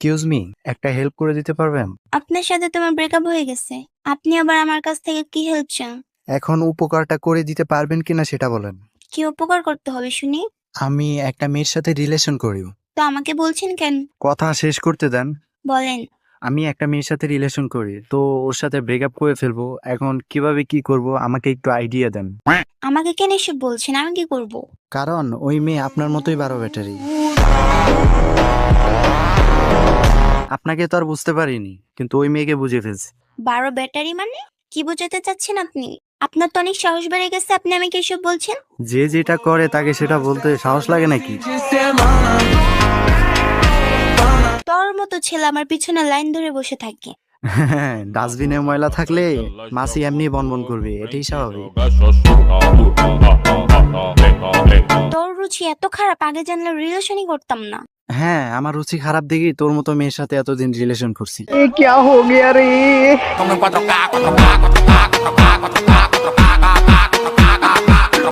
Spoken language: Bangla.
এক্সকিউজ মি, একটা হেল্প করে দিতে পারবেন? আপনার সাথে তোমার ব্রেকআপ হয়ে গেছে, আপনি আবার আমার কাছ থেকে কি হেল্প চান? এখন উপকারটা করে দিতে পারবেন কিনা সেটা বলেন। কি উপকার করতে হবে শুনি? আমি একটা মেয়ের সাথে রিলেশন করি। তো আমাকে বলছেন কেন? কথা শেষ করতে দেন। বলেন। আমি একটা মেয়ের সাথে রিলেশন করি, তো ওর সাথে ব্রেকআপ করে ফেলবো। এখন কিভাবে কি করব আমাকে একটু আইডিয়া দেন। আমাকে কেন এসব বলছেন? আমি কি করব? কারণ ওই মেয়ে আপনার মতোই 12 ব্যাটারি। আপনাকে তো আর বুঝতে পারিনি, কিন্তু ওই মেয়েকে বুঝে ফেলছি। 12 ব্যাটারি মানে? কি বোঝাতে চাচ্ছেন আপনি? আপনার তো অনেক সাহস বেড়ে গেছে, আপনি আমাকে এসব বলছেন? যে যেটা করে তাকে সেটা বলতে সাহস লাগে নাকি? তোর মতো ছেলে আমার পিছনে লাইন ধরে বসে থাকে। ডাস্টবিনে ময়লা থাকলে মাছি এমনি বনবন করবে, এটাই স্বাভাবিক। তোর রুচি এত খারাপ, আগে জানলে রিলেশনই করতাম না। হ্যাঁ, আমার রুচি খারাপ দেখি তোর মতো মেয়ের সাথে এতদিন রিলেশন করছি।